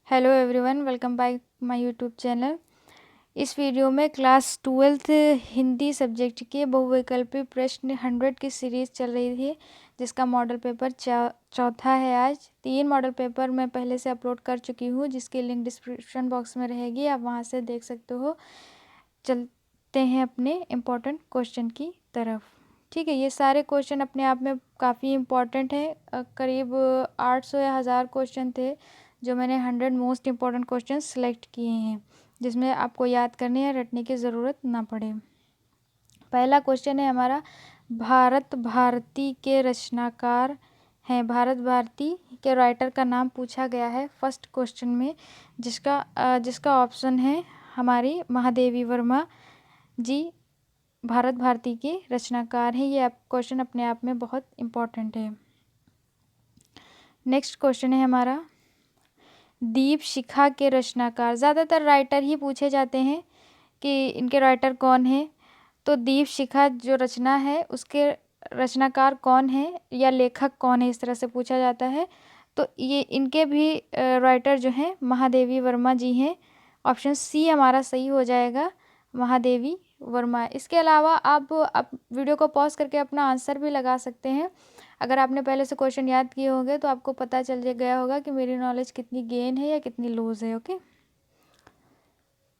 Hello everyone, welcome back my YouTube channel. इस video में class 12th Hindi subject के बहुविकल्पी प्रश्न 100 की सीरीज़ चल रही थी, जिसका मॉडल पेपर चौथा है। आज 3 मॉडल पेपर मैं पहले से अपलोड कर चुकी हूँ, जिसकी लिंक डिस्क्रिप्शन बॉक्स में रहेगी, आप वहाँ से देख सकते हो। चलते हैं अपने इम्पोर्टेंट क्वेश्चन की तरफ। ठीक है, ये सारे क्वेश्चन अपने आप में काफ़ी इम्पोर्टेंट है। करीब 800 या 1000 क्वेश्चन थे, जो मैंने 100 मोस्ट इम्पॉर्टेंट क्वेश्चन सेलेक्ट किए हैं, जिसमें आपको याद करने या रटने की ज़रूरत ना पड़े। पहला क्वेश्चन है हमारा, भारत भारती के रचनाकार हैं। भारत भारती के राइटर का नाम पूछा गया है फर्स्ट क्वेश्चन में, जिसका ऑप्शन है हमारी महादेवी वर्मा जी भारत भारती के रचनाकार हैं। ये क्वेश्चन अपने आप में बहुत इम्पोर्टेंट है। नेक्स्ट क्वेश्चन है हमारा, दीप शिखा के रचनाकार। ज़्यादातर राइटर ही पूछे जाते हैं कि इनके राइटर कौन है। तो दीप शिखा जो रचना है, उसके रचनाकार कौन है या लेखक कौन है, इस तरह से पूछा जाता है। तो ये इनके भी राइटर जो हैं महादेवी वर्मा जी हैं। ऑप्शन सी हमारा सही हो जाएगा, महादेवी वर्मा। इसके अलावा आप वीडियो को पॉज करके अपना आंसर भी लगा सकते हैं। अगर आपने पहले से क्वेश्चन याद किए होंगे तो आपको पता चल गया होगा कि मेरी नॉलेज कितनी गेन है या कितनी लूज है। ओके,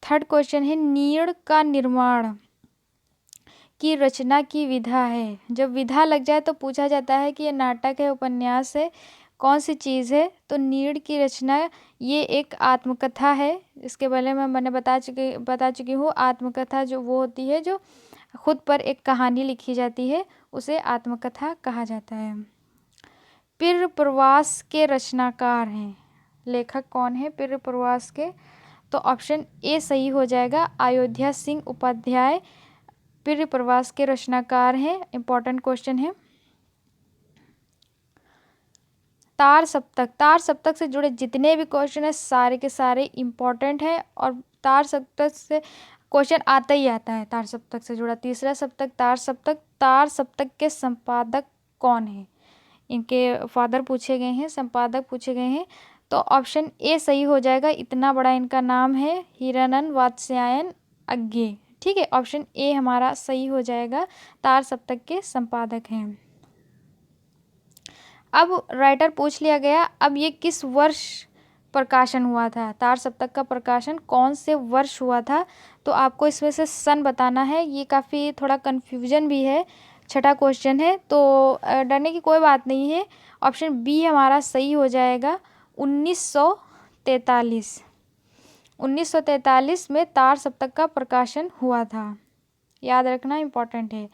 थर्ड क्वेश्चन है, नीड़ का निर्माण की रचना की विधा है। जब विधा लग जाए तो पूछा जाता है कि ये नाटक है, उपन्यास है, कौन सी चीज़ है। तो नीड़ की रचना ये एक आत्मकथा है। इसके बारे में मैंने बता चुकी हूँ। आत्मकथा जो वो होती है जो खुद पर एक कहानी लिखी जाती है, उसे आत्मकथा कहा जाता है। पिर प्रवास के रचनाकार हैं। लेखक कौन है पिर प्रवास के? तो ऑप्शन ए सही हो जाएगा, अयोध्या सिंह उपाध्याय पिर प्रवास के रचनाकार हैं। इंपॉर्टेंट क्वेश्चन है। तार सप्तक से जुड़े जितने भी क्वेश्चन है सारे के सारे इम्पॉर्टेंट हैं, और तार सप्तक से क्वेश्चन आता ही आता है। तार सप्तक से जुड़ा तीसरा सप्तक तार सप्तक के संपादक कौन है? इनके फादर पूछे गए हैं, संपादक पूछे गए हैं। तो ऑप्शन ए सही हो जाएगा, इतना बड़ा इनका नाम है, हिरानंद वात्स्यायन अज्ञे। ठीक है, ऑप्शन ए हमारा सही हो जाएगा, तार सप्तक के संपादक हैं। अब राइटर पूछ लिया गया, अब ये किस वर्ष प्रकाशन हुआ था? तार सप्तक का प्रकाशन कौन से वर्ष हुआ था? तो आपको इसमें से सन बताना है। ये काफ़ी थोड़ा कन्फ्यूजन भी है, छठा क्वेश्चन है, तो डरने की कोई बात नहीं है। ऑप्शन बी हमारा सही हो जाएगा, 1943। 1943 में तार सप्तक का प्रकाशन हुआ था, याद रखना इम्पोर्टेंट है।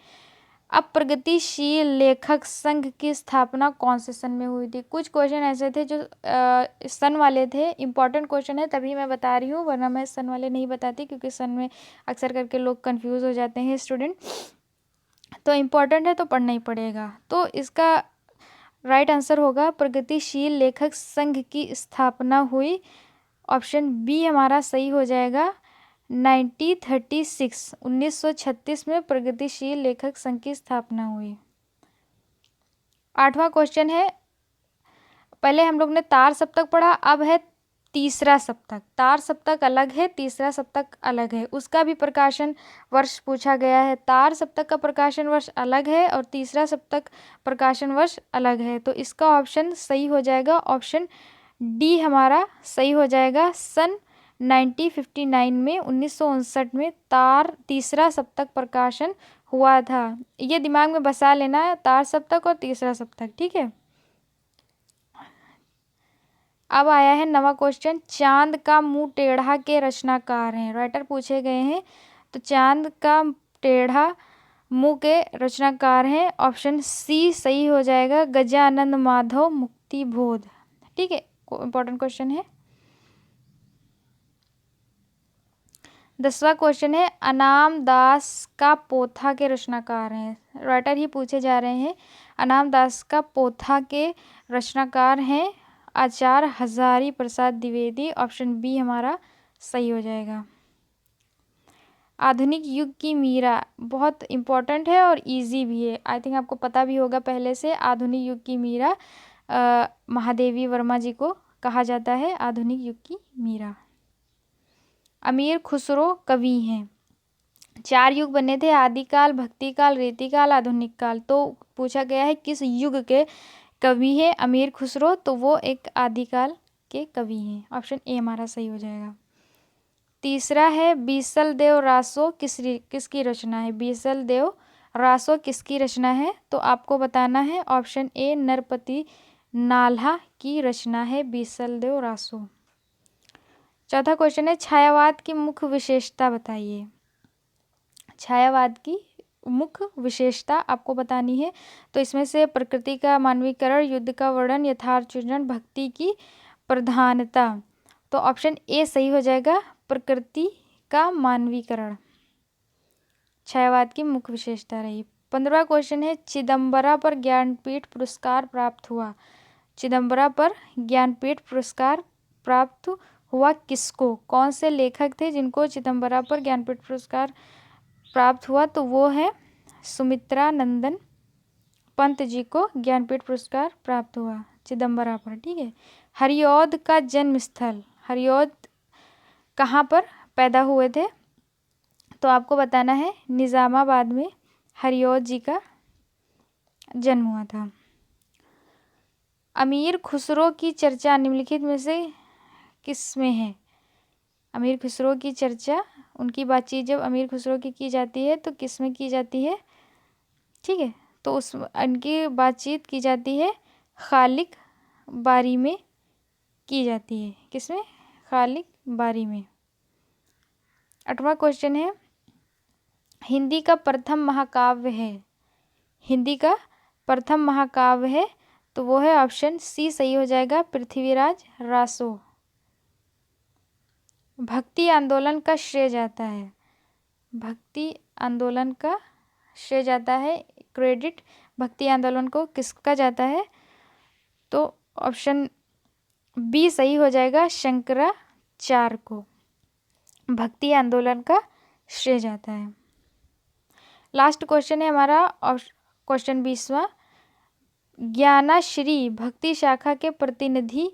अब प्रगतिशील लेखक संघ की स्थापना कौन से सन में हुई थी? कुछ क्वेश्चन ऐसे थे जो सन वाले थे। इंपॉर्टेंट क्वेश्चन है तभी मैं बता रही हूँ, वरना मैं सन वाले नहीं बताती, क्योंकि सन में अक्सर करके लोग कंफ्यूज हो जाते हैं स्टूडेंट। तो इम्पॉर्टेंट है तो पढ़ना ही पड़ेगा। तो इसका राइट आंसर होगा, प्रगतिशील लेखक संघ की स्थापना हुई। ऑप्शन बी हमारा सही हो जाएगा, 1936 में प्रगतिशील लेखक संघ की स्थापना हुई। आठवां क्वेश्चन है, पहले हम लोग ने तार सप्तक पढ़ा, अब है तीसरा सप्तक। तार सप्तक अलग है, तीसरा सप्तक अलग है, उसका भी प्रकाशन वर्ष पूछा गया है। तार सप्तक का प्रकाशन वर्ष अलग है और तीसरा सप्तक प्रकाशन वर्ष अलग है। तो इसका ऑप्शन सही हो जाएगा, ऑप्शन डी हमारा सही हो जाएगा, सन 1959 में 1959 में तीसरा सप्तक प्रकाशन हुआ था। ये दिमाग में बसा लेना है, तार सप्तक और तीसरा सप्तक। ठीक है, अब आया है नवा क्वेश्चन, चांद का मुंह टेढ़ा के रचनाकार हैं। राइटर पूछे गए हैं, तो चांद का टेढ़ा मुंह के रचनाकार हैं। ऑप्शन सी सही हो जाएगा, गजानंद माधव मुक्तिबोध। ठीक है, इंपॉर्टेंट क्वेश्चन है। 10वां क्वेश्चन है, अनाम दास का पोथा के रचनाकार हैं। राइटर ही पूछे जा रहे हैं। अनाम दास का पोथा के रचनाकार हैं आचार्य हजारी प्रसाद द्विवेदी। ऑप्शन बी हमारा सही हो जाएगा। आधुनिक युग की मीरा बहुत इम्पोर्टेंट है और इजी भी है, आई थिंक आपको पता भी होगा पहले से। आधुनिक युग की मीरा महादेवी वर्मा जी को कहा जाता है आधुनिक युग की मीरा। अमीर खुसरो कवि हैं। 4 युग बने थे, आदिकाल, भक्तिकाल, रीतिकाल, आधुनिक काल। तो पूछा गया है किस युग के कवि है अमीर खुसरो, तो वो एक आदिकाल के कवि हैं। ऑप्शन ए हमारा सही हो जाएगा। तीसरा है बीसल देव रासो किसकी रचना है। बीसल देव रासो किसकी रचना है, तो आपको बताना है ऑप्शन ए नरपति नाल्हा की रचना है बीसल देव रासो। चौथा क्वेश्चन है छायावाद की मुख्य विशेषता बताइए। छायावाद की मुख्य विशेषता आपको बतानी है, तो इसमें से प्रकृति का मानवीकरण, युद्ध का वर्णन, यथार्थ चित्रण, भक्ति की प्रधानता। तो ऑप्शन ए सही हो जाएगा, प्रकृति का मानवीकरण छायावाद की मुख्य विशेषता रही। 15वां क्वेश्चन है चिदम्बरा पर ज्ञानपीठ पुरस्कार प्राप्त हुआ। चिदम्बरा पर ज्ञानपीठ पुरस्कार प्राप्त हुआ किसको, कौन से लेखक थे जिनको चिदम्बरा पर ज्ञानपीठ पुरस्कार प्राप्त हुआ, तो वो है सुमित्रा नंदन पंत जी को ज्ञानपीठ पुरस्कार प्राप्त हुआ चिदम्बरा पर। ठीक है। हरिऔध का जन्म स्थल, हरिऔध कहाँ पर पैदा हुए थे, तो आपको बताना है निज़ामाबाद में हरिऔध जी का जन्म हुआ था। अमीर खुसरो की चर्चा निम्नलिखित में से किस में है। अमीर खुसरो की चर्चा, उनकी बातचीत जब अमीर खुसरो की जाती है तो किस में की जाती है। ठीक है, तो उस उनकी बातचीत की जाती है खालिक बारी में की जाती है। किसमें, खालिक बारी में। 8वां क्वेश्चन है हिंदी का प्रथम महाकाव्य है। हिंदी का प्रथम महाकाव्य है, तो वो है ऑप्शन सी सही हो जाएगा पृथ्वीराज रासो। भक्ति आंदोलन का श्रेय जाता है, भक्ति आंदोलन का श्रेय जाता है, क्रेडिट भक्ति आंदोलन को किसका जाता है, तो ऑप्शन बी सही हो जाएगा शंकराचार्य को भक्ति आंदोलन का श्रेय जाता है। लास्ट क्वेश्चन है हमारा क्वेश्चन 20वां, ज्ञानाश्री भक्ति शाखा के प्रतिनिधि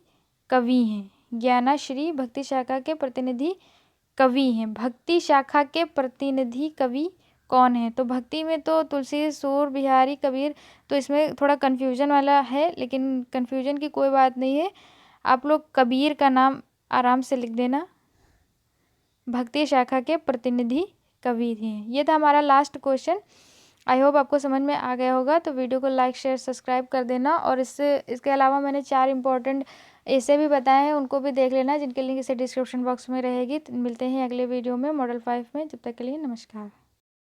कवि हैं। ज्ञानाश्री भक्ति शाखा के प्रतिनिधि कवि हैं। भक्ति शाखा के प्रतिनिधि कवि कौन है, तो भक्ति में तो तुलसी, सूर, बिहारी, कबीर, तो इसमें थोड़ा कन्फ्यूजन वाला है, लेकिन कन्फ्यूजन की कोई बात नहीं है। आप लोग कबीर का नाम आराम से लिख देना, भक्ति शाखा के प्रतिनिधि कवि थे। ये था हमारा लास्ट क्वेश्चन। आई होप आपको समझ में आ गया होगा, तो वीडियो को लाइक शेयर सब्सक्राइब कर देना। और इसके अलावा मैंने 4 इंपॉर्टेंट ऐसे भी बताए हैं, उनको भी देख लेना, जिनके लिंक इसे डिस्क्रिप्शन बॉक्स में रहेगी। मिलते हैं अगले वीडियो में मॉडल 5 में, जब तक के लिए नमस्कार।